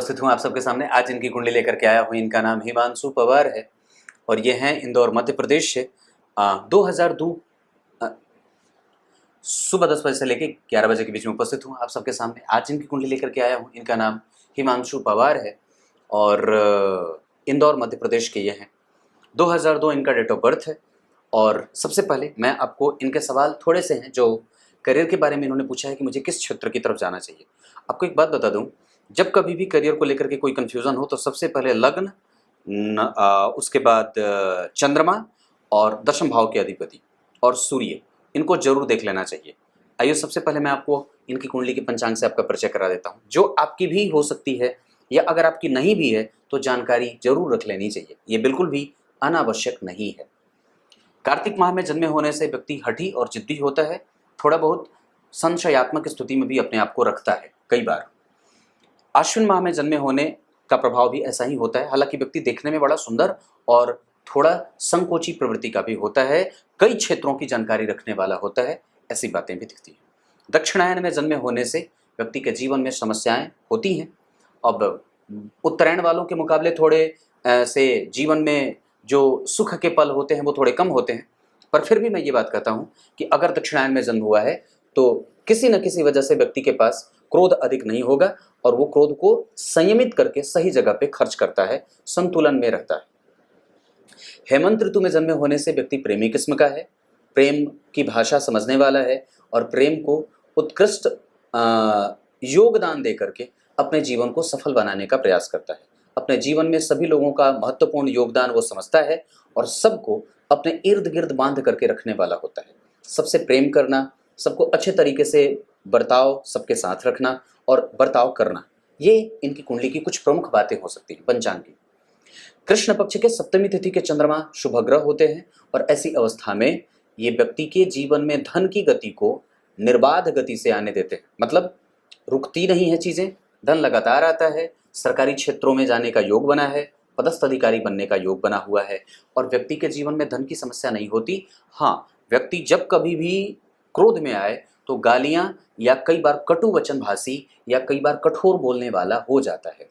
उपस्थित हूँ आप सबके सामने। आज इनकी कुंडली लेकर के आया हूँ। इनका नाम हिमांशु पवार है और ये हैं इंदौर मध्य प्रदेश से। 2002 सुबह 10 बजे से लेकर 11 बजे के बीच में उपस्थित हूँ आप सबके सामने। आज इनकी कुंडली लेकर के आया हूँ। इनका नाम हिमांशु पवार है और इंदौर मध्य प्रदेश के ये हैं। 2002 इनका डेट ऑफ बर्थ है। और सबसे पहले मैं आपको इनके सवाल थोड़े से हैं जो करियर के बारे में इन्होंने पूछा है कि मुझे किस क्षेत्र की तरफ जाना चाहिए। आपको एक बात बता दूं, जब कभी भी करियर को लेकर के कोई कंफ्यूजन हो तो सबसे पहले लग्न, उसके बाद चंद्रमा और दशम भाव के अधिपति और सूर्य, इनको जरूर देख लेना चाहिए। आइए सबसे पहले मैं आपको इनकी कुंडली के पंचांग से आपका परिचय करा देता हूँ, जो आपकी भी हो सकती है या अगर आपकी नहीं भी है तो जानकारी जरूर रख लेनी चाहिए। ये बिल्कुल भी अनावश्यक नहीं है। कार्तिक माह में जन्मे होने से व्यक्ति हठी और जिद्दी होता है, थोड़ा बहुत संशयात्मक स्थिति में भी अपने आप को रखता है कई बार। अश्विन माह में जन्मे होने का प्रभाव भी ऐसा ही होता है। हालांकि व्यक्ति देखने में बड़ा सुंदर और थोड़ा संकोची प्रवृत्ति का भी होता है, कई क्षेत्रों की जानकारी रखने वाला होता है, ऐसी बातें भी दिखती हैं। दक्षिणायन में जन्मे होने से व्यक्ति के जीवन में समस्याएं होती हैं। अब उत्तरायण वालों के मुकाबले थोड़े से जीवन में जो सुख के पल होते हैं वो थोड़े कम होते हैं, पर फिर भी मैं ये बात कहता हूँ कि अगर दक्षिणायन में जन्म हुआ है तो किसी न किसी वजह से व्यक्ति के पास क्रोध अधिक नहीं होगा और वो क्रोध को संयमित करके सही जगह पे खर्च करता है, संतुलन में रहता है। हेमंत ऋतु में जन्मे होने से व्यक्ति प्रेमी किस्म का है, प्रेम की भाषा समझने वाला है और प्रेम को उत्कृष्ट योगदान दे करके अपने जीवन को सफल बनाने का प्रयास करता है। अपने जीवन में सभी लोगों का महत्वपूर्ण योगदान वो समझता है और सबको अपने इर्द गिर्द बांध करके रखने वाला होता है। सबसे प्रेम करना, सबको अच्छे तरीके से बर्ताव, सबके साथ रखना और बर्ताव करना, ये इनकी कुंडली की कुछ प्रमुख बातें हो सकती हैं पंचांग की। कृष्ण पक्ष के सप्तमी तिथि के चंद्रमा शुभ ग्रह होते हैं और ऐसी अवस्था में ये व्यक्ति के जीवन में धन की गति को निर्बाध गति से आने देते हैं। मतलब रुकती नहीं है चीजें, धन लगातार आता है। सरकारी क्षेत्रों में जाने का योग बना है, पदस्थ अधिकारी बनने का योग बना हुआ है और व्यक्ति के जीवन में धन की समस्या नहीं होती। हाँ, व्यक्ति जब कभी भी क्रोध में आए तो गालियां या कई बार कटु वचन भाषी या कई बार कठोर बोलने वाला हो जाता है।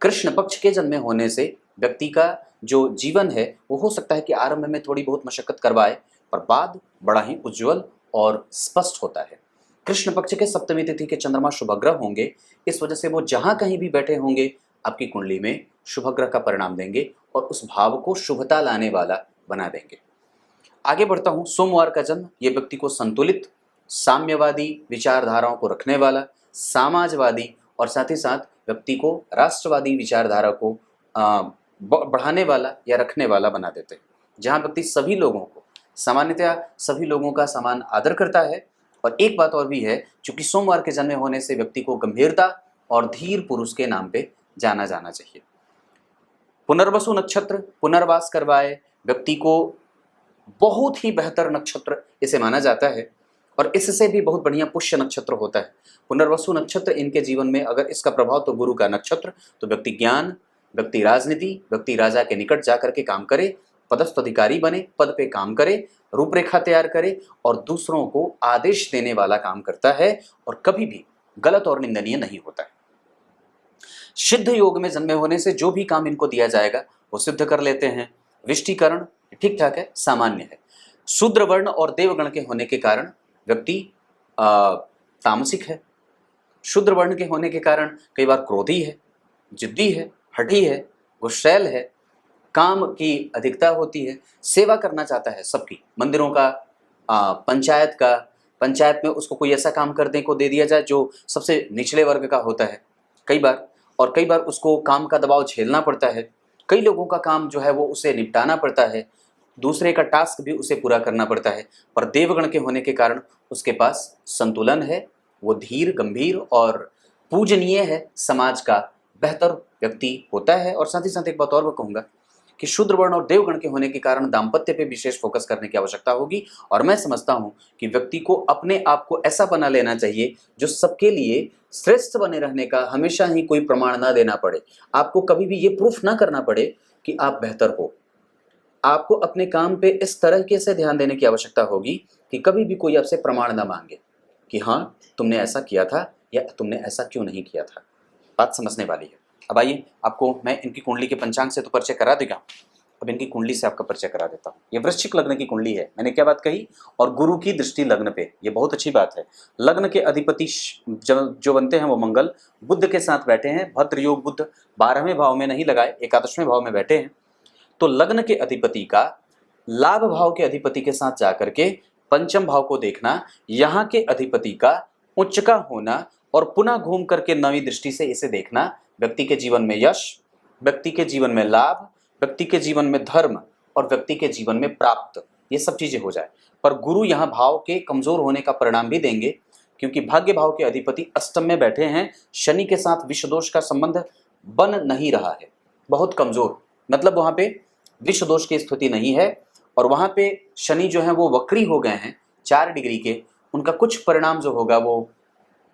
कृष्ण पक्ष के जन्मे होने से व्यक्ति का जो जीवन है वो हो सकता है कि आरंभ में थोड़ी बहुत मशक्कत करवाए, पर बाद बड़ा ही उज्जवल और स्पष्ट होता है। कृष्ण पक्ष के सप्तमी तिथि के चंद्रमा शुभ ग्रह होंगे, इस वजह से वो जहां कहीं भी बैठे होंगे आपकी कुंडली में शुभ ग्रह का परिणाम देंगे और उस भाव को शुभता लाने वाला बना देंगे। आगे बढ़ता हूं। सोमवार का जन्म, ये व्यक्ति को संतुलित, साम्यवादी विचारधाराओं को रखने वाला, समाजवादी और साथ ही साथ व्यक्ति को राष्ट्रवादी विचारधारा को बढ़ाने वाला या रखने वाला बना देते हैं। जहां व्यक्ति सभी लोगों को सामान्यतया सभी लोगों का समान आदर करता है। और एक बात और भी है, चूंकि सोमवार के जन्मे होने से व्यक्ति को गंभीरता और धीर पुरुष के नाम पे जाना जाना चाहिए। पुनर्वसु नक्षत्र पुनर्वास करवाए व्यक्ति को बहुत ही बेहतर नक्षत्र इसे माना जाता है और इससे भी बहुत बढ़िया पुष्य नक्षत्र होता है। पुनर्वसु नक्षत्र इनके जीवन में अगर इसका प्रभाव तो गुरु का नक्षत्र, तो व्यक्ति ज्ञान, व्यक्ति राजनीति, व्यक्ति राजा के निकट जाकर के काम करे, पदस्थ अधिकारी बने, पद पे काम करे, रूपरेखा तैयार करे और दूसरों को आदेश देने वाला काम करता है और कभी भी गलत और निंदनीय नहीं होता है। सिद्ध योग में जन्मे होने से जो भी काम इनको दिया जाएगा वो सिद्ध कर लेते हैं। विष्टिकरण ठीक ठाक है, सामान्य है। शूद्र वर्ण और देवगण के होने के कारण व्यक्ति तामसिक है। शूद्र वर्ण के होने के कारण कई बार क्रोधी है, जिद्दी है, हठी है, गुस्सैल है, काम की अधिकता होती है, सेवा करना चाहता है सबकी, मंदिरों का, पंचायत का, पंचायत में उसको कोई ऐसा काम करने को दे दिया जाए जो सबसे निचले वर्ग का होता है कई बार, और कई बार उसको काम का दबाव झेलना पड़ता है। कई लोगों का काम जो है वो उसे निपटाना पड़ता है, दूसरे का टास्क भी उसे पूरा करना पड़ता है, पर देवगण के होने के कारण उसके पास संतुलन है, वो धीर, गंभीर और पूजनीय है, समाज का बेहतर व्यक्ति होता है। और साथ ही साथ एक बात और मैं कहूँगा कि शूद्र वर्ण और देवगण के होने के कारण दाम्पत्य पे विशेष फोकस करने की आवश्यकता होगी और मैं समझता हूँ कि व्यक्ति को अपने आप को ऐसा बना लेना चाहिए जो सबके लिए श्रेष्ठ बने रहने का हमेशा ही कोई प्रमाण ना देना पड़े। आपको कभी भी ये प्रूफ ना करना पड़े कि आप बेहतर हो। आपको अपने काम पे इस तरह से ध्यान देने की आवश्यकता होगी कि कभी भी कोई आपसे प्रमाण ना मांगे कि हाँ तुमने ऐसा किया था या तुमने ऐसा क्यों नहीं किया था। बात समझने वाली है। अब आइए, आपको मैं इनकी कुंडली के पंचांग से तो परिचय करा देगा, अब इनकी कुंडली से आपका परिचय करा देता हूँ। ये वृश्चिक लग्न की कुंडली है, मैंने क्या बात कही, और गुरु की दृष्टि लग्न पे, ये बहुत अच्छी बात है। लग्न के अधिपति जो बनते हैं वो मंगल बुध के साथ बैठे हैं, भद्र योग बुध 12वें भाव में नहीं लगाए, 11वें भाव में बैठे हैं। तो लग्न के अधिपति का लाभ भाव के अधिपति के साथ जाकर के पंचम भाव को देखना, यहाँ के अधिपति का उच्च का होना और पुनः घूम करके नवी दृष्टि से इसे देखना, व्यक्ति के जीवन में यश, व्यक्ति के जीवन में लाभ, व्यक्ति के जीवन में धर्म और व्यक्ति के जीवन में प्राप्त, ये सब चीजें हो जाए। पर गुरु यहाँ भाव के कमजोर होने का परिणाम भी देंगे, क्योंकि भाग्य भाव के अधिपति अष्टम में बैठे हैं, शनि के साथ विष दोष का संबंध बन नहीं रहा है, बहुत कमजोर, मतलब वहां पे विष दोष की स्थिति नहीं है, और वहां पे शनि जो है वो वक्री हो गए हैं 4 डिग्री के, उनका कुछ परिणाम जो होगा वो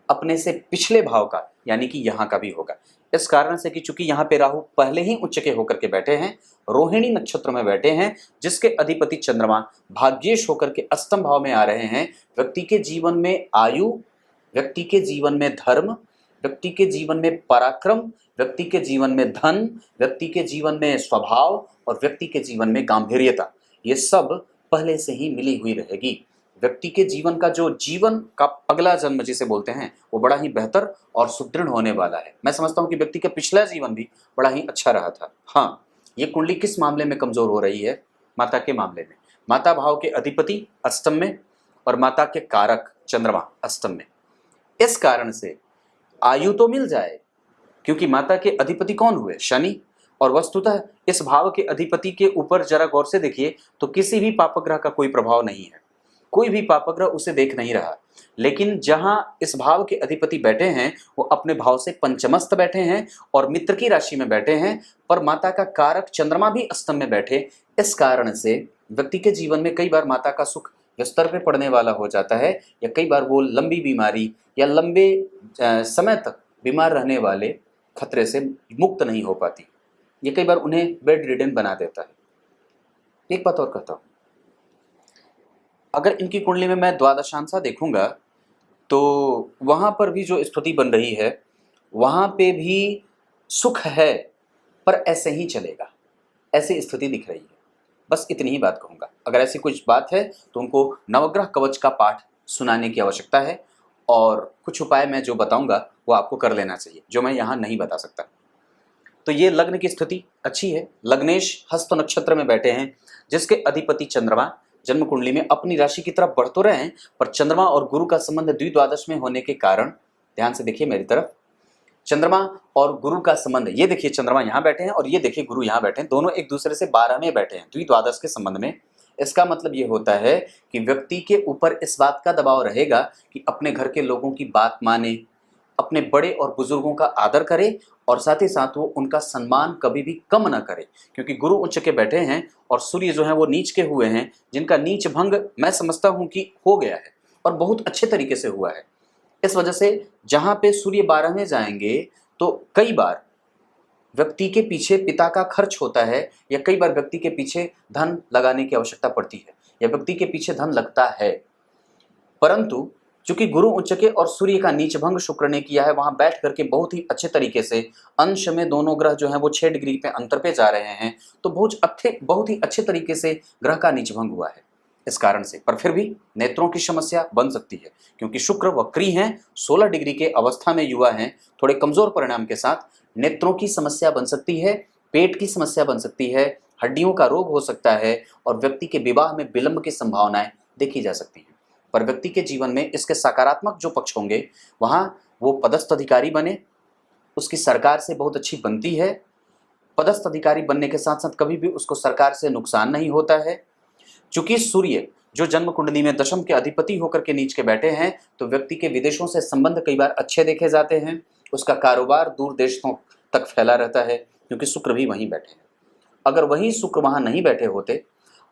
अपने से पिछले भाव का यानी कि यहाँ का भी होगा। इस कारण से कि चूंकि यहाँ पे राहु पहले ही उच्च के होकर के बैठे हैं, रोहिणी नक्षत्र में बैठे हैं, जिसके अधिपति चंद्रमा भाग्येश होकर के अष्टम भाव में आ रहे हैं, व्यक्ति के जीवन में आयु, व्यक्ति के जीवन में धर्म, व्यक्ति के जीवन में पराक्रम, व्यक्ति के जीवन में धन, व्यक्ति के जीवन में स्वभाव और व्यक्ति के जीवन में गांभीर्यता, ये सब पहले से ही मिली हुई रहेगी। व्यक्ति के जीवन का जो जीवन का अगला जन्म जिसे बोलते हैं वो बड़ा ही बेहतर और सुदृढ़ होने वाला है। मैं समझता हूँ कि व्यक्ति का पिछला जीवन भी बड़ा ही अच्छा रहा था। हाँ, ये कुंडली किस मामले में कमजोर हो रही है? माता के मामले में। माता भाव के अधिपति अष्टम में और माता के कारक चंद्रमा अष्टम में। इस कारण से आयु तो मिल जाए, क्योंकि माता के अधिपति कौन हुए? शनि। और वस्तुतः इस भाव के अधिपति के ऊपर जरा गौर से देखिए तो किसी भी पापग्रह का कोई प्रभाव नहीं है, कोई भी पापग्रह उसे देख नहीं रहा। लेकिन जहां इस भाव के अधिपति बैठे हैं वो अपने भाव से पंचमस्त बैठे हैं और मित्र की राशि में बैठे हैं, पर माता का कारक चंद्रमा भी अष्टम में बैठे। इस कारण से व्यक्ति के जीवन में कई बार माता का सुख बिस्तर पे पड़ने वाला हो जाता है, या कई बार वो लंबी बीमारी या लंबे समय तक बीमार रहने वाले खतरे से मुक्त नहीं हो पाती। ये कई बार उन्हें बेड रिडन बना देता है। एक बात और कहता हूँ, अगर इनकी कुंडली में मैं द्वादशांशा देखूंगा तो वहां पर भी जो स्थिति बन रही है वहां पे भी सुख है, पर ऐसे ही चलेगा, ऐसी स्थिति दिख रही है। बस इतनी ही बात कहूंगा। अगर ऐसी कुछ बात है तो उनको नवग्रह कवच का पाठ सुनाने की आवश्यकता है, और कुछ उपाय मैं जो बताऊंगा वो आपको कर लेना चाहिए, जो मैं यहाँ नहीं बता सकता। तो ये लग्न की स्थिति अच्छी है। लग्नेश हस्त नक्षत्र में बैठे हैं, जिसके अधिपति चंद्रमा जन्म कुंडली में अपनी राशि की तरफ बढ़ तो रहे हैं, पर चंद्रमा और गुरु का संबंध द्विद्वादश में होने के कारण, ध्यान से देखिए मेरी तरफ, चंद्रमा और गुरु का संबंध, ये देखिए चंद्रमा यहाँ बैठे हैं और ये देखिए गुरु यहाँ बैठे हैं, दोनों एक दूसरे से 12 में बैठे हैं द्विद्वादश के संबंध में। इसका मतलब ये होता है कि व्यक्ति के ऊपर इस बात का दबाव रहेगा कि अपने घर के लोगों की बात माने, अपने बड़े और बुजुर्गों का आदर करे, और साथ ही साथ वो उनका सम्मान कभी भी कम ना करे, क्योंकि गुरु उच्च के बैठे हैं और सूर्य जो है वो नीच के हुए हैं, जिनका नीच भंग मैं समझता हूँ कि हो गया है और बहुत अच्छे तरीके से हुआ है। इस वजह से जहाँ पे सूर्य 12 में जाएंगे तो कई बार व्यक्ति के पीछे पिता का खर्च होता है, या कई बार व्यक्ति के पीछे धन लगाने की आवश्यकता पड़ती है, या व्यक्ति के पीछे धन लगता है। परंतु चूंकि गुरु उच्च के और सूर्य का नीच भंग शुक्र ने किया है, वहां बैठ करके बहुत ही अच्छे तरीके से अंश में दोनों ग्रह जो हैं वो 6 डिग्री पे अंतर पे जा रहे हैं, तो बहुत ही अच्छे तरीके से ग्रह का नीच भंग हुआ है इस कारण से। पर फिर भी नेत्रों की समस्या बन सकती है, क्योंकि शुक्र वक्री हैं, 16 डिग्री के अवस्था में युवा हैं, थोड़े कमजोर परिणाम के साथ नेत्रों की समस्या बन सकती है, पेट की समस्या बन सकती है, हड्डियों का रोग हो सकता है, और व्यक्ति के विवाह में विलंब की संभावनाएं देखी जा सकती हैं। पर व्यक्ति के जीवन में इसके सकारात्मक जो पक्ष होंगे, वहाँ वो पदस्थ अधिकारी बने, उसकी सरकार से बहुत अच्छी बनती है। पदस्थ अधिकारी बनने के साथ साथ कभी भी उसको सरकार से नुकसान नहीं होता है। चूंकि सूर्य जो जन्म कुंडली में दशम के अधिपति होकर के नीच के बैठे हैं, तो व्यक्ति के विदेशों से संबंध कई बार अच्छे देखे जाते हैं, उसका कारोबार दूर देशों तक फैला रहता है, क्योंकि शुक्र भी वहीं बैठे हैं। अगर वही शुक्र वहां नहीं बैठे होते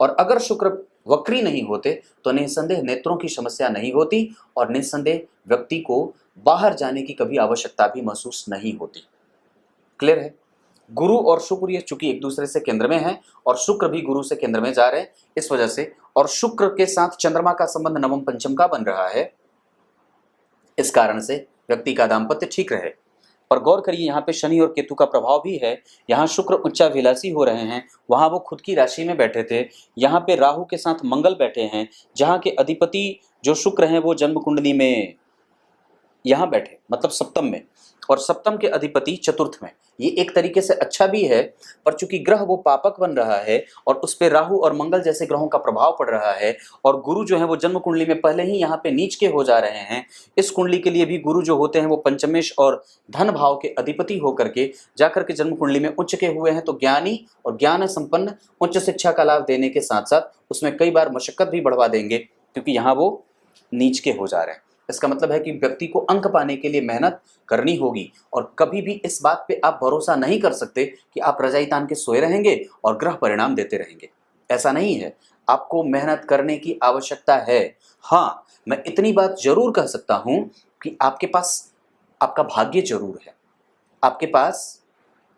और अगर शुक्र वक्री नहीं होते तो निस्संदेह नेत्रों की समस्या नहीं होती, और निस्संदेह व्यक्ति को बाहर जाने की कभी आवश्यकता भी महसूस नहीं होती। क्लियर है? गुरु और शुक्र ये चूंकि एक दूसरे से केंद्र में है, और शुक्र भी गुरु से केंद्र में जा रहे हैं, इस वजह से, और शुक्र के साथ चंद्रमा का संबंध नवम पंचम का बन रहा है, इस कारण से व्यक्ति का दाम्पत्य ठीक रहे। पर गौर करिए यहाँ पे शनि और केतु का प्रभाव भी है। यहाँ शुक्र उच्चाभिलाषी हो रहे हैं, वहाँ वो खुद की राशि में बैठे थे। यहाँ पे राहु के साथ मंगल बैठे हैं, जहाँ के अधिपति जो शुक्र हैं वो जन्म कुंडली में यहाँ बैठे, मतलब सप्तम में, और सप्तम के अधिपति चतुर्थ में। ये एक तरीके से अच्छा भी है, पर चूंकि ग्रह वो पापक बन रहा है और उस पे राहु और मंगल जैसे ग्रहों का प्रभाव पड़ रहा है, और गुरु जो है वो जन्म कुंडली में पहले ही यहाँ पे नीच के हो जा रहे हैं। इस कुंडली के लिए भी गुरु जो होते हैं वो पंचमेश और धन भाव के अधिपति होकर के जाकर के जन्म कुंडली में उच्च के हुए हैं। तो ज्ञानी और ज्ञान संपन्न उच्च शिक्षा का लाभ देने के साथ साथ उसमें कई बार मशक्कत भी बढ़वा देंगे, क्योंकि यहाँ वो नीच के हो जा रहे हैं। इसका मतलब है कि व्यक्ति को अंक पाने के लिए मेहनत करनी होगी, और कभी भी इस बात पे आप भरोसा नहीं कर सकते कि आप रजाई तान के सोए रहेंगे और ग्रह परिणाम देते रहेंगे। ऐसा नहीं है, आपको मेहनत करने की आवश्यकता है। हाँ, मैं इतनी बात जरूर कह सकता हूं कि आपके पास आपका भाग्य जरूर है, आपके पास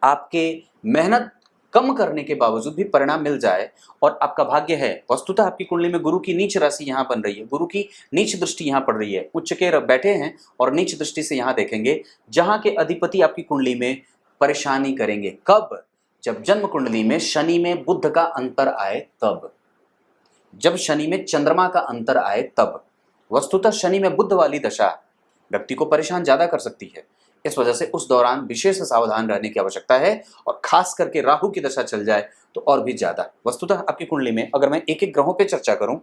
आपके मेहनत कम करने के बावजूद भी परिणाम मिल जाए और आपका भाग्य है। वस्तुतः आपकी कुंडली में गुरु की नीच राशि यहाँ बन रही है, गुरु की नीच दृष्टि यहाँ पड़ रही है, उच्च के बैठे हैं और नीच दृष्टि से यहाँ देखेंगे, जहाँ के अधिपति आपकी कुंडली में परेशानी करेंगे। कब? जब जन्म कुंडली में शनि में बुध का अंतर आए तब, जब शनि में चंद्रमा का अंतर आए तब। वस्तुतः शनि में बुध वाली दशा व्यक्ति को परेशान ज्यादा कर सकती है, इस वजह से उस दौरान विशेष सावधान रहने की आवश्यकता है, और खास करके राहु की दशा चल जाए तो और भी ज्यादा। वस्तुतः आपकी कुंडली में अगर मैं एक एक ग्रहों पे चर्चा करूं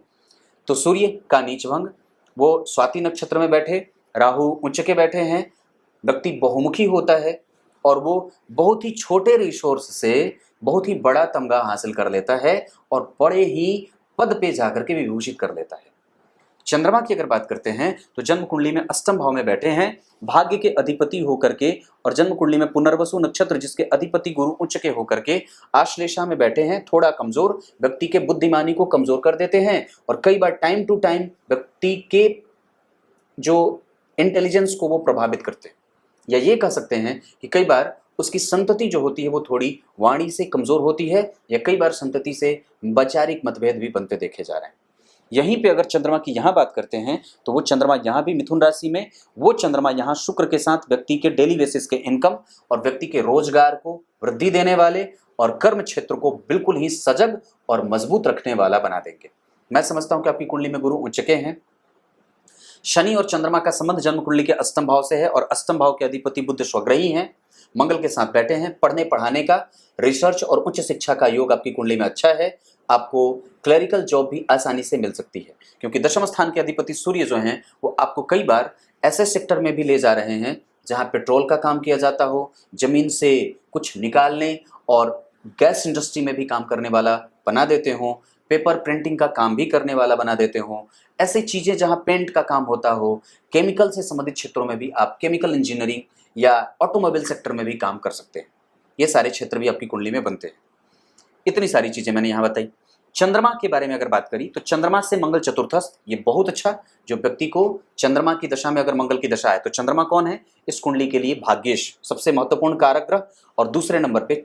तो सूर्य का नीच भंग, वो स्वाति नक्षत्र में बैठे, राहु उच्च के बैठे हैं, व्यक्ति बहुमुखी होता है और वो बहुत ही छोटे रिसोर्स से बहुत ही बड़ा तमगा हासिल कर लेता है और बड़े ही पद पे जाकर के विभूषित कर लेता है। चंद्रमा की अगर बात करते हैं तो जन्म कुंडली में अष्टम भाव में बैठे हैं, भाग्य के अधिपति होकर के, और जन्म कुंडली में पुनर्वसु नक्षत्र जिसके अधिपति गुरु उच्च के होकर के आश्लेषा में बैठे हैं। थोड़ा कमजोर, व्यक्ति के बुद्धिमानी को कमजोर कर देते हैं, और कई बार टाइम टू टाइम व्यक्ति के जो इंटेलिजेंस को वो प्रभावित करते हैं, या ये कह सकते हैं कि कई बार उसकी संतति जो होती है वो थोड़ी वाणी से कमजोर होती है, या कई बार संतति से वैचारिक मतभेद भी बनते देखे जा रहे हैं। यहीं पे अगर चंद्रमा की यहाँ बात करते हैं तो वो चंद्रमा यहाँ भी मिथुन राशि में, वो चंद्रमा यहाँ शुक्र के साथ व्यक्ति के डेली बेसिस के इनकम और व्यक्ति के रोजगार को वृद्धि देने वाले और कर्म क्षेत्र को बिल्कुल ही सजग और मजबूत रखने वाला बना देंगे। मैं समझता हूं कि आपकी कुंडली में गुरु उच्च के हैं। शनि और चंद्रमा का संबंध जन्म कुंडली के अष्टम भाव से है, और अष्टम भाव के अधिपति बुध स्वग्रही हैं, मंगल के साथ बैठे हैं। पढ़ने पढ़ाने का, रिसर्च और उच्च शिक्षा का योग आपकी कुंडली में अच्छा है। आपको क्लरिकल जॉब भी आसानी से मिल सकती है, क्योंकि दशम स्थान के अधिपति सूर्य जो हैं वो आपको कई बार ऐसे सेक्टर में भी ले जा रहे हैं जहां पेट्रोल का काम किया जाता हो, जमीन से कुछ निकालने और गैस इंडस्ट्री में भी काम करने वाला बना देते हो, पेपर प्रिंटिंग का काम भी करने वाला बना देते हो। ऐसी चीजें जहां पेंट का काम होता हो, केमिकल से संबंधित क्षेत्रों में भी आप केमिकल इंजीनियरिंग या ऑटोमोबाइल सेक्टर में भी काम कर सकते हैं। ये सारे क्षेत्र भी आपकी कुंडली में बनते हैं। इतनी सारी चीजें मैंने यहाँ बताई। चंद्रमा के बारे में अगर बात करी तो चंद्रमा से मंगल चतुर्थस्थ, ये बहुत अच्छा। जो व्यक्ति को चंद्रमा की दशा में अगर मंगल की दशा है तो चंद्रमा कौन है इस कुंडली के लिए? भाग्येश, सबसे महत्वपूर्ण कारक ग्रह, और दूसरे नंबर पे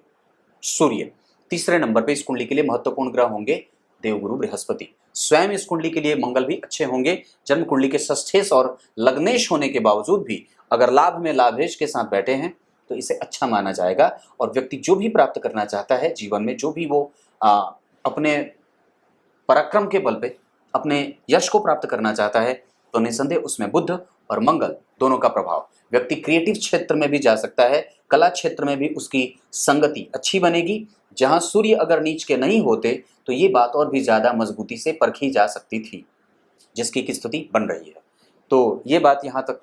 सूर्य, तीसरे नंबर पे इस कुंडली के लिए महत्वपूर्ण ग्रह होंगे देवगुरु बृहस्पति। स्वयं इस कुंडली के लिए मंगल भी अच्छे होंगे। जन्म कुंडली के षष्ठेश और लग्नेश होने के बावजूद भी अगर लाभ में लाभेश के साथ बैठे हैं तो इसे अच्छा माना जाएगा, और व्यक्ति जो भी प्राप्त करना चाहता है जीवन में, जो भी वो अपने पराक्रम के बल पे अपने यश को प्राप्त करना चाहता है, तो निसंदेह उसमें बुध और मंगल दोनों का प्रभाव। व्यक्ति क्रिएटिव क्षेत्र में भी जा सकता है, कला क्षेत्र में भी उसकी संगति अच्छी बनेगी। जहां सूर्य अगर नीच के नहीं होते तो ये बात और भी ज्यादा मजबूती से परखी जा सकती थी, जिसकी की स्थिति बन रही है। तो ये बात यहाँ तक।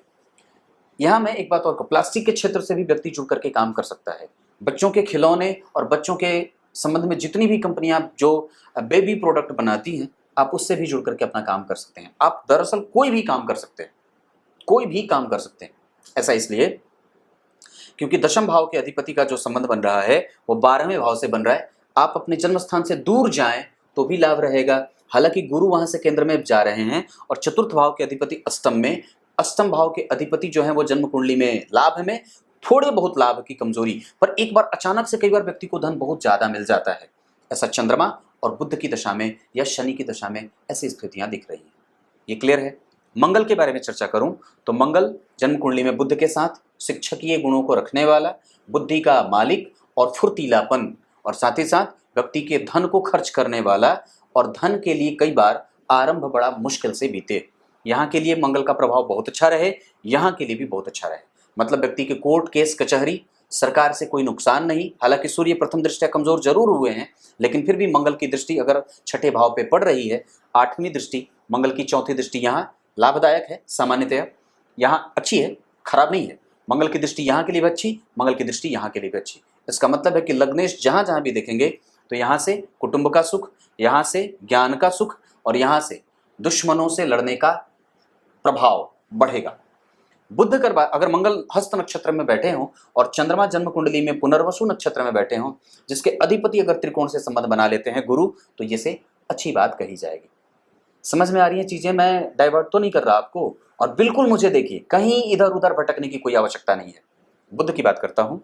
यहाँ मैं एक बात और, प्लास्टिक के क्षेत्र से भी व्यक्ति जुड़ करके काम कर सकता है। बच्चों के खिलौने और बच्चों के संबंध में जितनी भी कंपनियां जो बेबी प्रोडक्ट बनाती हैं, आप उससे भी जुड़ करके अपना काम कर सकते हैं। आप दरअसल कोई भी काम कर सकते हैं, कोई भी काम कर सकते हैं। ऐसा इसलिए क्योंकि दशम भाव के अधिपति का जो संबंध बन रहा है वो 12वें भाव से बन रहा है। आप अपने जन्म स्थान से दूर जाएं तो भी लाभ रहेगा। हालांकि गुरु वहां से केंद्र में जा रहे हैं, और चतुर्थ भाव के अधिपति अष्टम में, अष्टम भाव के अधिपति जो है वो जन्म कुंडली में लाभ में, थोड़े बहुत लाभ की कमजोरी, पर एक बार अचानक से कई बार व्यक्ति को धन बहुत ज्यादा मिल जाता है। ऐसा चंद्रमा और बुध की दशा में या शनि की दशा में ऐसी स्थितियां दिख रही हैं। ये क्लियर है? मंगल के बारे में चर्चा करूं तो मंगल जन्म कुंडली में बुध के साथ शिक्षकीय गुणों को रखने वाला, बुद्धि का मालिक और फुर्तीलापन, और साथ ही साथ व्यक्ति के धन को खर्च करने वाला, और धन के लिए कई बार आरंभ बड़ा मुश्किल से बीते। यहाँ के लिए मंगल का प्रभाव बहुत अच्छा रहे, यहाँ के लिए भी बहुत अच्छा रहे। मतलब व्यक्ति के कोर्ट केस कचहरी, सरकार से कोई नुकसान नहीं। हालांकि सूर्य प्रथम दृष्टया कमजोर जरूर हुए हैं, लेकिन फिर भी मंगल की दृष्टि अगर छठे भाव पे पड़ रही है, आठवीं दृष्टि, मंगल की चौथी दृष्टि यहाँ लाभदायक है, सामान्यतया यहाँ अच्छी है, खराब नहीं है। मंगल की दृष्टि यहाँ के लिए भी अच्छी, मंगल की दृष्टि यहाँ के लिए भी अच्छी। इसका मतलब है कि लग्नेश जहाँ जहाँ भी देखेंगे तो यहाँ से कुटुंब का सुख, यहाँ से ज्ञान का सुख, और यहाँ से दुश्मनों से लड़ने का प्रभाव बढ़ेगा। बुध कर अगर मंगल हस्त नक्षत्र में बैठे हों और चंद्रमा जन्म कुंडली में पुनर्वसु नक्षत्र में बैठे हों, जिसके अधिपति अगर त्रिकोण से संबंध बना लेते हैं गुरु, तो ये से अच्छी बात कही जाएगी। समझ में आ रही है चीजें? मैं डाइवर्ट तो नहीं कर रहा आपको, और बिल्कुल मुझे देखिए कहीं इधर उधर भटकने की कोई आवश्यकता नहीं है। बुध की बात करता हूं।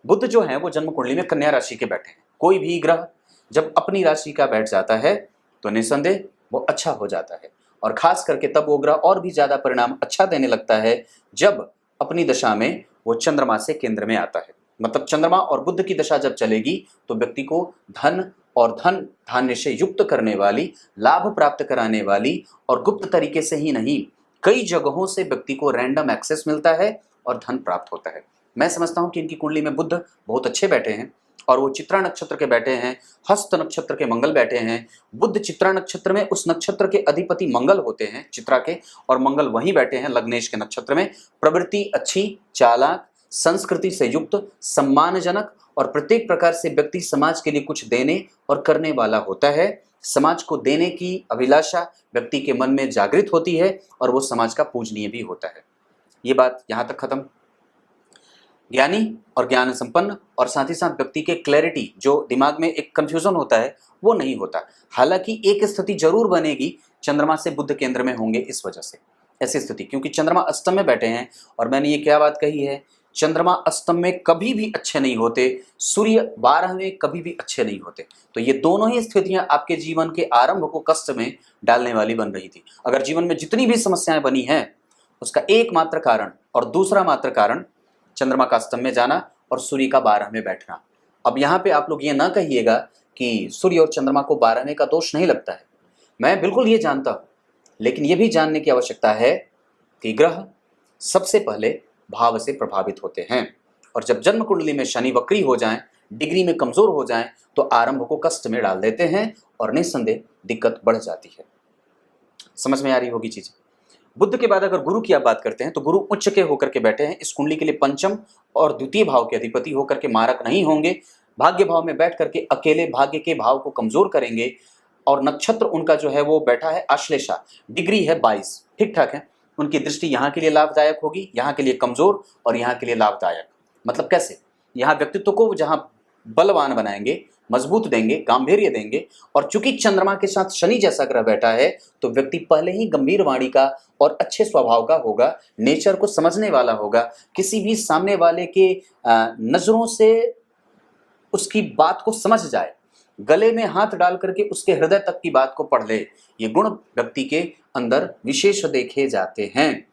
बुध जो है वो जन्म कुंडली में कन्या राशि के बैठे हैं। कोई भी ग्रह जब अपनी राशि का बैठ जाता है तो निसंदेह वो अच्छा हो जाता है, और खास करके तब वो ग्रह और भी ज्यादा परिणाम अच्छा देने लगता है जब अपनी दशा में वो चंद्रमा से केंद्र में आता है। मतलब चंद्रमा और बुध की दशा जब चलेगी तो व्यक्ति को धन और धन धान्य से युक्त करने वाली, लाभ प्राप्त कराने वाली, और गुप्त तरीके से ही नहीं कई जगहों से व्यक्ति को रैंडम एक्सेस मिलता है और धन प्राप्त होता है। मैं समझता हूं कि इनकी कुंडली में बुध बहुत अच्छे बैठे हैं, और वो चित्रा नक्षत्र के बैठे हैं, हस्त नक्षत्र के मंगल बैठे हैं। बुध चित्रा नक्षत्र में उस नक्षत्र के अधिपति मंगल होते हैं चित्रा के, और मंगल वहीं बैठे हैं लग्नेश के नक्षत्र में। प्रवृत्ति अच्छी, चालाक, संस्कृति से युक्त, सम्मानजनक, और प्रत्येक प्रकार से व्यक्ति समाज के लिए कुछ देने और करने वाला होता है। समाज को देने की अभिलाषा व्यक्ति के मन में जागृत होती है, और वो समाज का पूजनीय भी होता है। ये बात यहाँ तक खत्म। ज्ञानी और ज्ञान संपन्न, और साथ ही साथ व्यक्ति के क्लैरिटी, जो दिमाग में एक कंफ्यूजन होता है वो नहीं होता। हालांकि एक स्थिति जरूर बनेगी, चंद्रमा से बुध केंद्र में होंगे इस वजह से ऐसी स्थिति, क्योंकि चंद्रमा अष्टम में बैठे हैं। और मैंने ये क्या बात कही है, चंद्रमा अष्टम में कभी भी अच्छे नहीं होते, सूर्य 12 में कभी भी अच्छे नहीं होते। तो ये दोनों ही स्थितियां आपके जीवन के आरंभ को कष्ट में डालने वाली बन रही थी। अगर जीवन में जितनी भी समस्याएं बनी हैं उसका एकमात्र कारण और दूसरा मात्र कारण चंद्रमा का अष्टम में जाना और सूर्य का 12 में बैठना। अब यहाँ पे आप लोग ये ना कहिएगा कि सूर्य और चंद्रमा को 12वें का दोष नहीं लगता है, मैं बिल्कुल ये जानता हूँ, लेकिन ये भी जानने की आवश्यकता है कि ग्रह सबसे पहले भाव से प्रभावित होते हैं, और जब जन्म कुंडली में शनि वक्री हो जाएं, डिग्री में कमजोर हो जाएं, तो आरंभ को कष्ट में डाल देते हैं और निस्संदेह दिक्कत बढ़ जाती है। समझ में आ रही होगी चीजें। बुध के बाद अगर गुरु की आप बात करते हैं तो गुरु उच्च के होकर के बैठे हैं इस कुंडली के लिए, पंचम और द्वितीय भाव के अधिपति होकर के मारक नहीं होंगे। भाग्य भाव में बैठ करके अकेले भाग्य के भाव को कमजोर करेंगे, और नक्षत्र उनका जो है वो बैठा है आश्लेषा, डिग्री है 22, ठीक ठाक है। उनकी दृष्टि यहाँ के लिए लाभदायक होगी, यहाँ के लिए कमजोर और यहाँ के लिए लाभदायक। मतलब कैसे? यहाँ व्यक्तित्व को जहाँ बलवान बनाएंगे, मजबूत देंगे, गांभीर्य देंगे, और चूंकि चंद्रमा के साथ शनि जैसा ग्रह बैठा है तो व्यक्ति पहले ही गंभीर वाणी का और अच्छे स्वभाव का होगा, नेचर को समझने वाला होगा, किसी भी सामने वाले के नजरों से उसकी बात को समझ जाए, गले में हाथ डाल करके उसके हृदय तक की बात को पढ़ ले। ये गुण व्यक्ति के अंदर विशेष देखे जाते हैं।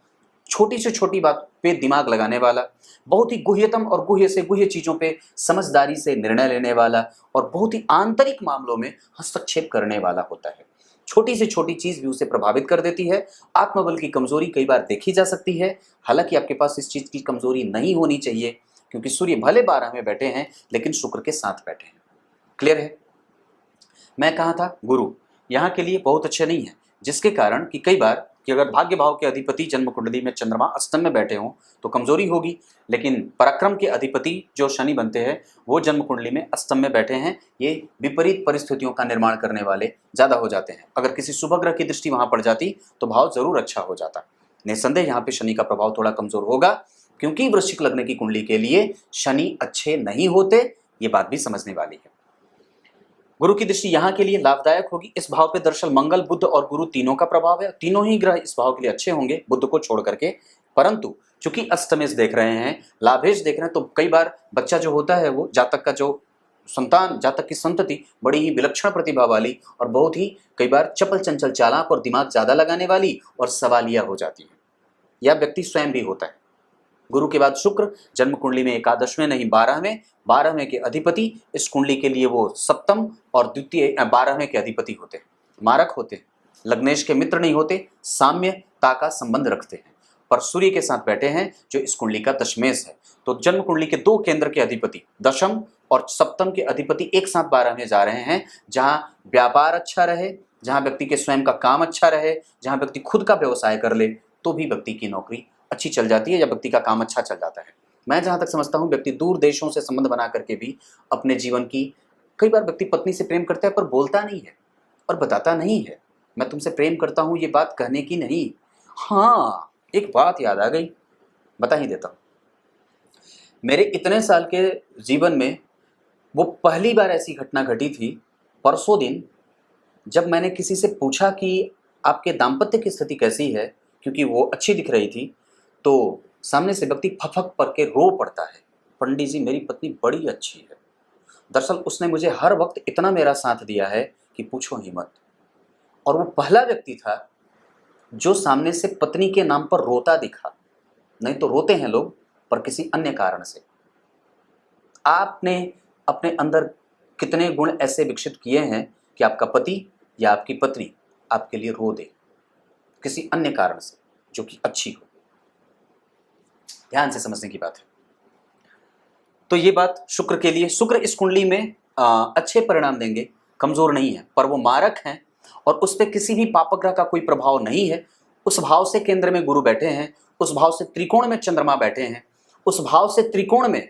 छोटी से छोटी बात पे दिमाग लगाने वाला, बहुत ही गुह्यतम और गुह्य से गुह्य चीजों पे समझदारी से निर्णय लेने वाला, और बहुत ही आंतरिक मामलों में हस्तक्षेप करने वाला होता है। छोटी से छोटी चीज भी उसे प्रभावित कर देती है। आत्मबल की कमजोरी कई बार देखी जा सकती है, हालांकि आपके पास इस चीज की कमजोरी नहीं होनी चाहिए, क्योंकि सूर्य भले 12 में बैठे हैं लेकिन शुक्र के साथ बैठे हैं। क्लियर है? मैं कहा था गुरु यहाँ के लिए बहुत अच्छे नहीं है, जिसके कारण कि कई बार कि अगर भाग्य भाव के अधिपति जन्म कुंडली में चंद्रमा अष्टम में बैठे हों तो कमजोरी होगी, लेकिन पराक्रम के अधिपति जो शनि बनते हैं वो जन्म कुंडली में अष्टम में बैठे हैं, ये विपरीत परिस्थितियों का निर्माण करने वाले ज्यादा हो जाते हैं। अगर किसी शुभ ग्रह की दृष्टि वहां पड़ जाती तो भाव जरूर अच्छा हो जाता। निसंदेह यहाँ पे शनि का प्रभाव थोड़ा कमजोर होगा, क्योंकि वृश्चिक लग्न की कुंडली के लिए शनि अच्छे नहीं होते, ये बात भी समझने वाली है। गुरु की दृष्टि यहाँ के लिए लाभदायक होगी। इस भाव पे दरअसल मंगल, बुध और गुरु तीनों का प्रभाव है, तीनों ही ग्रह इस भाव के लिए अच्छे होंगे बुध को छोड़ करके। परंतु चूंकि अष्टमेश देख रहे हैं, लाभेश देख रहे हैं, तो कई बार बच्चा जो होता है वो जातक का जो संतान, जातक की संतति बड़ी ही विलक्षण प्रतिभा वाली और बहुत ही कई बार चपल चंचल चालाक और दिमाग ज्यादा लगाने वाली और सवालिया हो जाती है। यह व्यक्ति स्वयं भी होता है। गुरु के बाद शुक्र जन्म कुंडली में एकादशवें नहीं 12वें, 12वें के अधिपति इस कुंडली के लिए वो सप्तम और द्वितीय 12वें के अधिपति होते हैं, मारक होते हैं, लग्नेश के मित्र नहीं होते, साम्यता का संबंध रखते हैं, पर सूर्य के साथ बैठे हैं जो इस कुंडली का दशमेश है। तो जन्म कुंडली के दो केंद्र के अधिपति दशम और सप्तम के अधिपति एक साथ 12 में जा रहे हैं, जहां व्यापार अच्छा रहे, जहां व्यक्ति के स्वयं का काम अच्छा रहे, जहां व्यक्ति खुद का व्यवसाय कर ले तो भी व्यक्ति की नौकरी अच्छी चल जाती है या व्यक्ति का काम अच्छा चल जाता है। मैं जहां तक समझता हूं व्यक्ति दूर देशों से संबंध बना करके भी अपने जीवन की, कई बार व्यक्ति पत्नी से प्रेम करता है पर बोलता नहीं है और बताता नहीं है, मैं तुमसे प्रेम करता हूं ये बात कहने की नहीं। हाँ, एक बात याद आ गई, बता ही देता हूं। मेरे इतने साल के जीवन में वो पहली बार ऐसी घटना घटी थी परसों दिन, जब मैंने किसी से पूछा कि आपके दाम्पत्य की स्थिति कैसी है, क्योंकि वो अच्छी दिख रही थी, तो सामने से व्यक्ति फफक पड़ के रो पड़ता है, पंडित जी मेरी पत्नी बड़ी अच्छी है। दरअसल उसने मुझे हर वक्त इतना मेरा साथ दिया है कि पूछो ही मत। और वो पहला व्यक्ति था जो सामने से पत्नी के नाम पर रोता दिखा। नहीं तो रोते हैं लोग पर किसी अन्य कारण से। आपने अपने अंदर कितने गुण ऐसे विकसित किए हैं कि आपका पति या आपकी पत्नी आपके लिए रो दे किसी अन्य कारण से जो कि अच्छी हो। ध्यान से समझने की बात है। तो ये बात शुक्र के लिए, शुक्र इस कुंडली में अच्छे परिणाम देंगे, कमजोर नहीं है, पर वो मारक हैं और उस पर किसी भी पापग्रह का कोई प्रभाव नहीं है। उस भाव से केंद्र में गुरु बैठे हैं, उस भाव से त्रिकोण में चंद्रमा बैठे हैं, उस भाव से त्रिकोण में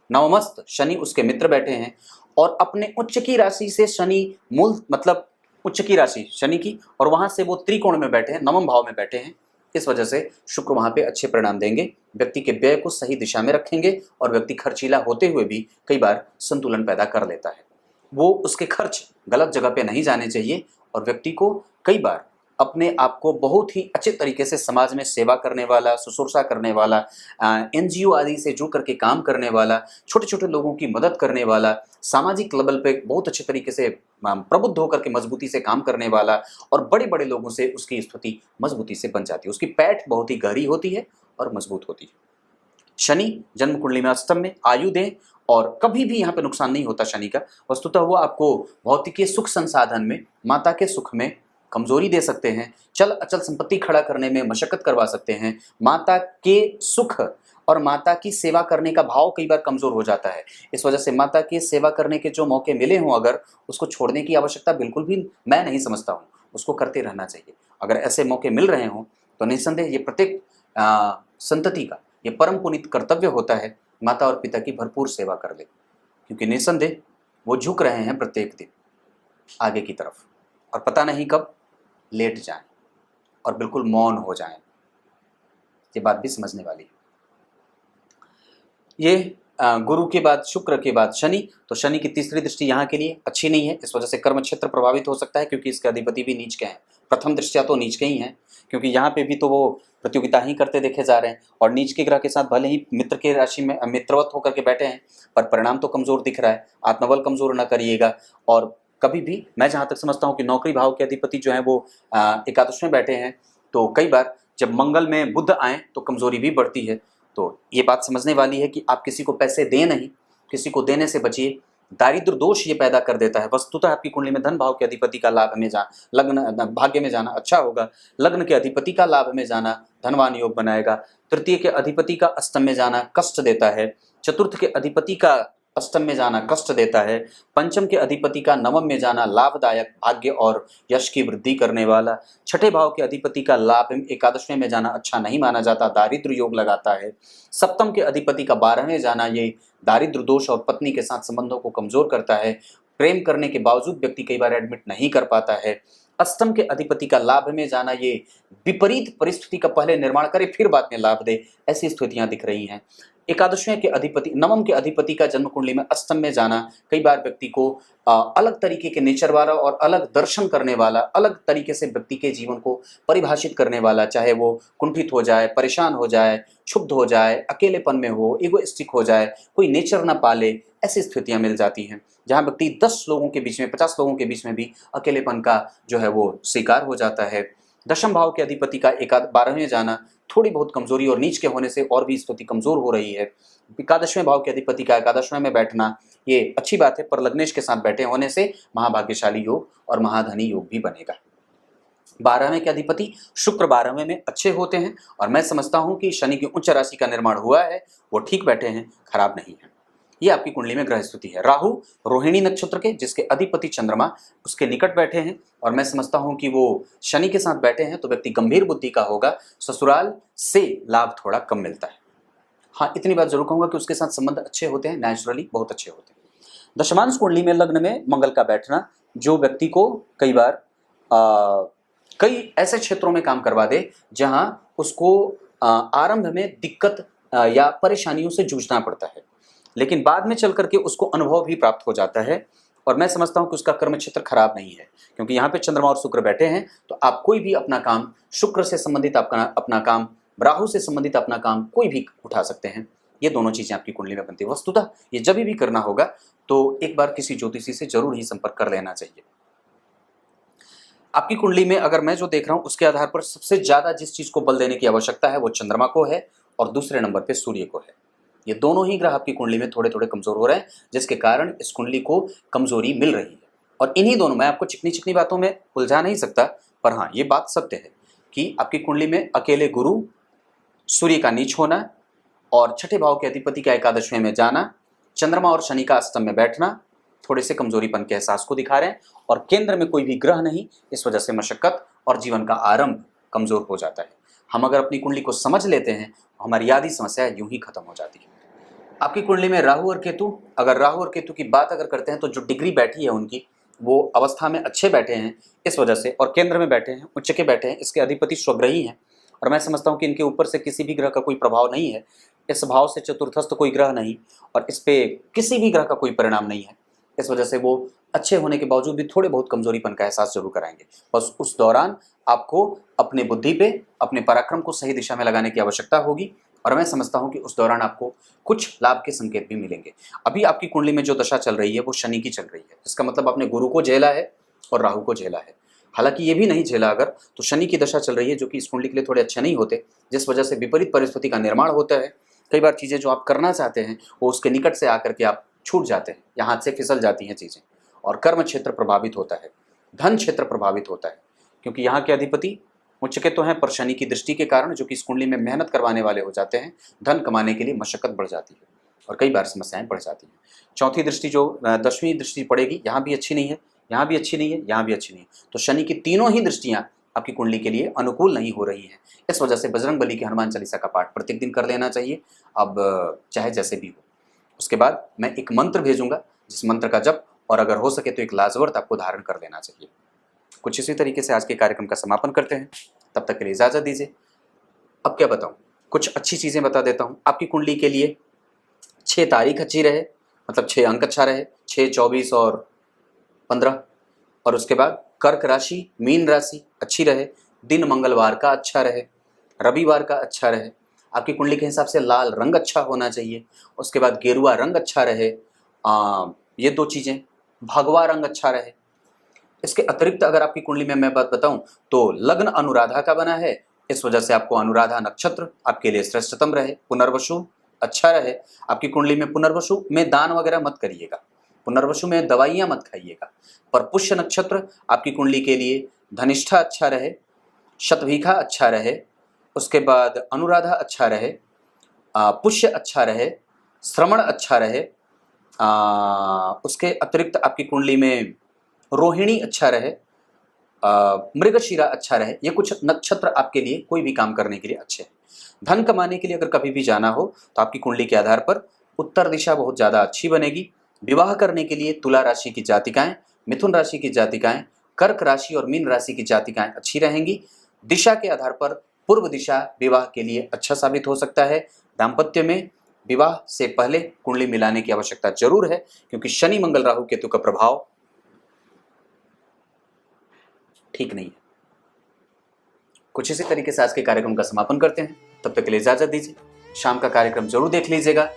नवमस्त शनि उसके मित्र बैठे हैं और अपने उच्च की राशि से शनि मूल मतलब उच्च की राशि शनि की, और वहां से वो त्रिकोण में बैठे हैं, नवम भाव में बैठे हैं। इस वजह से शुक्र वहां पे अच्छे परिणाम देंगे, व्यक्ति के व्यय को सही दिशा में रखेंगे और व्यक्ति खर्चीला होते हुए भी कई बार संतुलन पैदा कर लेता है। वो उसके खर्च गलत जगह पे नहीं जाने चाहिए और व्यक्ति को कई बार अपने आप को बहुत ही अच्छे तरीके से समाज में सेवा करने वाला, शुश्रूषा करने वाला, एनजीओ आदि से जुड़ करके काम करने वाला, छोटे छोटे लोगों की मदद करने वाला, सामाजिक लेवल पे बहुत अच्छे तरीके से प्रबुद्ध होकर के मजबूती से काम करने वाला और बड़े बड़े लोगों से उसकी स्थिति मजबूती से बन जाती है। उसकी पैठ बहुत ही गहरी होती है और मजबूत होती है। शनि जन्म कुंडली में अष्टम में आयु दें और कभी भी यहाँ पे नुकसान नहीं होता शनि का। वस्तुतः वो आपको भौतिक सुख संसाधन में, माता के सुख में कमजोरी दे सकते हैं, चल अचल संपत्ति खड़ा करने में मशक्कत करवा सकते हैं, माता के सुख और माता की सेवा करने का भाव कई बार कमजोर हो जाता है। इस वजह से माता की सेवा करने के जो मौके मिले हों, अगर उसको छोड़ने की आवश्यकता बिल्कुल भी मैं नहीं समझता हूँ, उसको करते रहना चाहिए। अगर ऐसे मौके मिल रहे हों तो निस्संदेह ये प्रत्येक संतति का ये परम पुनीत कर्तव्य होता है, माता और पिता की भरपूर सेवा कर ले, क्योंकि निस्संदेह वो झुक रहे हैं प्रत्येक दिन आगे की तरफ और पता नहीं कब लेट जाएं और बिल्कुल मौन हो जाएं। ये बात भी समझने वाली है। ये गुरु के बाद शुक्र के बाद शनि, तो शनि की तीसरी दृष्टि यहाँ के लिए अच्छी नहीं है। इस वजह से कर्म क्षेत्र प्रभावित हो सकता है, क्योंकि इसके अधिपति भी नीच के हैं। प्रथम दृष्टिया तो नीच के ही हैं, क्योंकि यहाँ पे भी तो वो प्रतियोगिता ही करते देखे जा रहे हैं और नीच के ग्रह के साथ भले ही मित्र के राशि में मित्रवत होकर के बैठे हैं, पर परिणाम तो कमजोर दिख रहा है। आत्मबल कमजोर न करिएगा। और कभी भी मैं जहाँ तक समझता हूँ कि नौकरी भाव के अधिपति जो है वो एकादश में बैठे हैं, तो कई बार जब मंगल में बुध आए तो कमजोरी भी बढ़ती है। तो ये बात समझने वाली है कि आप किसी को पैसे दें नहीं, किसी को देने से बचिए। दारिद्र दोष ये पैदा कर देता है। वस्तुतः आपकी कुंडली में धन भाव के अधिपति का लाभ में लग्न भाग्य में जाना अच्छा होगा, लग्न के अधिपति का लाभ में जाना धनवान योग बनाएगा, तृतीय के अधिपति का अष्टम में जाना कष्ट देता है, चतुर्थ के अधिपति का अष्टम में जाना कष्ट देता है, पंचम के अधिपति का नवम में जाना लाभदायक, भाग्य और यश की वृद्धि करने वाला, छठे भाव के अधिपति का लाभ एकादशवें में जाना अच्छा नहीं माना जाता, दारिद्र योग लगाता है, सप्तम के अधिपति का 12वें जाना ये दारिद्र दोष और पत्नी के साथ संबंधों को कमजोर करता है। प्रेम करने के बावजूद व्यक्ति कई बार एडमिट नहीं कर पाता है। अष्टम के अधिपति का लाभ में जाना ये विपरीत परिस्थिति का पहले निर्माण करे फिर बाद में लाभ दे, ऐसी स्थितियां दिख रही हैं। एकादशवें के अधिपति, नवम के अधिपति का जन्म कुंडली में अष्टम में जाना कई बार व्यक्ति को अलग तरीके के नेचर वाला और अलग दर्शन करने वाला, अलग तरीके से व्यक्ति के जीवन को परिभाषित करने वाला, चाहे वो कुंठित हो जाए, परेशान हो जाए, क्षुब्ध हो जाए, अकेलेपन में हो, इगोइस्टिक हो जाए, कोई नेचर ना पाले, ऐसी स्थितियां मिल जाती हैं जहां व्यक्ति 10 लोगों के बीच में, 50 लोगों के बीच में भी अकेलेपन का जो है वो शिकार हो जाता है। दशम भाव के अधिपति का 12वें जाना थोड़ी बहुत कमजोरी और नीच के होने से और भी स्थिति कमजोर हो रही है। एकादशवें भाव के अधिपति का एकादशवें में बैठना ये अच्छी बात है, पर लग्नेश के साथ बैठे होने से महाभाग्यशाली योग और महाधनी योग भी बनेगा। 12वें के अधिपति शुक्र 12वें में अच्छे होते हैं और मैं समझता हूं कि शनि की उच्च राशि का निर्माण हुआ है, वो ठीक बैठे हैं, खराब नहीं है। ये आपकी कुंडली में ग्रह स्थिति है। राहु रोहिणी नक्षत्र के, जिसके अधिपति चंद्रमा उसके निकट बैठे हैं और मैं समझता हूं कि वो शनि के साथ बैठे हैं तो व्यक्ति गंभीर बुद्धि का होगा, ससुराल से लाभ थोड़ा कम मिलता है। हाँ, इतनी बात जरूर कहूंगा कि उसके साथ संबंध अच्छे होते हैं, नेचुरली बहुत अच्छे होते हैं। दशमांश कुंडली में लग्न में मंगल का बैठना जो व्यक्ति को कई बार कई ऐसे क्षेत्रों में काम करवा दे जहां उसको आरंभ में दिक्कत या परेशानियों से जूझना पड़ता है, लेकिन बाद में चल करके उसको अनुभव भी प्राप्त हो जाता है। और मैं समझता हूं कि उसका कर्म क्षेत्र खराब नहीं है, क्योंकि यहाँ पे चंद्रमा और शुक्र बैठे हैं तो आप कोई भी अपना काम, शुक्र से संबंधित अपना काम, राहु से संबंधित अपना काम कोई भी उठा सकते हैं। ये दोनों चीजें आपकी कुंडली में बनती है। वस्तुतः ये जब भी करना होगा तो एक बार किसी ज्योतिषी से जरूर ही संपर्क कर लेना चाहिए। आपकी कुंडली में अगर मैं जो देख रहा हूं उसके आधार पर सबसे ज्यादा जिस चीज को बल देने की आवश्यकता है वो चंद्रमा को है और दूसरे नंबर पे सूर्य को है। ये दोनों ही ग्रह आपकी कुंडली में थोड़े थोड़े कमजोर हो रहे हैं, जिसके कारण इस कुंडली को कमजोरी मिल रही है। और इन्हीं दोनों, मैं आपको चिकनी चिकनी बातों में उलझा नहीं सकता, पर हाँ ये बात सत्य है कि आपकी कुंडली में अकेले गुरु, सूर्य का नीच होना और छठे भाव के अधिपति का एकादशवें में जाना, चंद्रमा और शनि का अष्टम में बैठना थोड़े से कमजोरीपन के एहसास को दिखा रहे हैं। और केंद्र में कोई भी ग्रह नहीं, इस वजह से मशक्कत और जीवन का आरंभ कमजोर हो जाता है। हम अगर अपनी कुंडली को समझ लेते हैं, हमारी आधी समस्या यूं ही खत्म हो जाती है। आपकी कुंडली में राहु और केतु, अगर राहु और केतु की बात अगर करते हैं तो जो डिग्री बैठी है उनकी, वो अवस्था में अच्छे बैठे हैं इस वजह से, और केंद्र में बैठे हैं, उच्च के बैठे हैं, इसके अधिपति स्वग्रही हैं और मैं समझता हूं कि इनके ऊपर से किसी भी ग्रह का कोई प्रभाव नहीं है। इस भाव से चतुर्थस्थ कोई ग्रह नहीं और इस पे किसी भी ग्रह का कोई परिणाम नहीं है। इस वजह से वो अच्छे होने के बावजूद भी थोड़े बहुत कमजोरीपन का एहसास जरूर कराएंगे। बस उस दौरान आपको अपने बुद्धि पे, अपने पराक्रम को सही दिशा में लगाने की आवश्यकता होगी और मैं समझता हूं कि उस दौरान आपको कुछ लाभ के संकेत भी मिलेंगे। अभी आपकी कुंडली में जो दशा चल रही है वो शनि की चल रही है, इसका मतलब आपने गुरु को झेला है और राहु को झेला है। हालांकि ये भी नहीं झेला अगर, तो शनि की दशा चल रही है जो कि इस कुंडली के लिए थोड़े अच्छे नहीं होते, जिस वजह से विपरीत परिस्थिति का निर्माण होता है। कई बार चीजें जो आप करना चाहते हैं वो उसके निकट से आकर के आप छूट जाते हैं या हाथ से फिसल जाती हैं चीजें, और कर्म क्षेत्र प्रभावित होता है, धन क्षेत्र प्रभावित होता है, क्योंकि यहाँ के अधिपति उच्च के तो हैं पर शनि की दृष्टि के कारण जो कि इस कुंडली में मेहनत करवाने वाले हो जाते हैं, धन कमाने के लिए मशक्कत बढ़ जाती है और कई बार समस्याएं बढ़ जाती हैं। चौथी दृष्टि जो 10वीं दृष्टि पड़ेगी, यहाँ भी अच्छी नहीं है, यहाँ भी अच्छी नहीं है, यहाँ भी अच्छी नहीं है, तो शनि की तीनों ही दृष्टियां आपकी कुंडली के लिए अनुकूल नहीं हो रही हैं। इस वजह से बजरंग बली के हनुमान चालीसा का पाठ प्रत्येक दिन कर लेना चाहिए, अब चाहे जैसे भी हो। उसके बाद मैं एक मंत्र भेजूंगा, जिस मंत्र का जप और अगर हो सके तो एक लाजवर्त आपको धारण कर लेना चाहिए। कुछ इसी तरीके से आज के कार्यक्रम का समापन करते हैं, तब तक के लिए इजाजत दीजिए। अब क्या बताऊं, कुछ अच्छी चीजें बता देता हूं। आपकी कुंडली के लिए 6 तारीख अच्छी रहे, मतलब 6 अंक अच्छा रहे, 6, 24 और 15। और उसके बाद कर्क राशि, मीन राशि अच्छी रहे, दिन मंगलवार का अच्छा रहे, रविवार का अच्छा रहे। आपकी कुंडली के हिसाब से लाल रंग अच्छा होना चाहिए। उसके बाद गेरुआ रंग अच्छा रहे, ये 2 चीजें। भगवा रंग अच्छा रहे। इसके अतिरिक्त अगर आपकी कुंडली में मैं बात बताऊं तो लग्न अनुराधा का बना है, इस वजह से आपको अनुराधा नक्षत्र आपके लिए श्रेष्ठतम रहे। पुनर्वसु अच्छा रहे। आपकी कुंडली में पुनर्वसु में दान वगैरह मत करिएगा, पुनर्वसु में दवाइयां मत खाइएगा। पर पुष्य नक्षत्र आपकी कुंडली के लिए धनिष्ठा अच्छा रहे, शतभिखा अच्छा रहे, उसके बाद अनुराधा अच्छा रहे, पुष्य अच्छा रहे, श्रवण अच्छा रहे, उसके अतिरिक्त आपकी कुंडली में रोहिणी अच्छा रहे, मृगशिरा अच्छा रहे। ये कुछ नक्षत्र आपके लिए कोई भी काम करने के लिए अच्छे हैं। धन कमाने के लिए अगर कभी भी जाना हो तो आपकी कुंडली के आधार पर उत्तर दिशा बहुत ज़्यादा अच्छी बनेगी। विवाह करने के लिए तुला राशि की जातिकाएं, मिथुन राशि की जातिकाएं, कर्क राशि और मीन राशि की जातिकाएं अच्छी रहेंगी। दिशा के आधार पर पूर्व दिशा विवाह के लिए अच्छा साबित हो सकता है। दाम्पत्य में विवाह से पहले कुंडली मिलाने की आवश्यकता जरूर है, क्योंकि शनि मंगल राहु केतु का प्रभाव ठीक नहीं है। कुछ इसी तरीके से आज के कार्यक्रम का समापन करते हैं। तब तक के लिए इजाजत दीजिए। शाम का कार्यक्रम जरूर देख लीजिएगा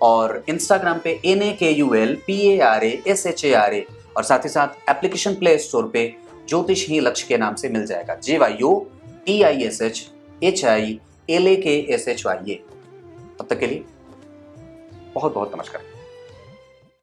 और इंस्टाग्राम पे NAKULPARASHARA और साथ ही साथ एप्लीकेशन प्ले स्टोर पे ज्योतिष ही लक्ष्य के नाम से मिल जाएगा। JYOTISHHILAKSHYA। तब तक के लिए बहुत बहुत नमस्कार।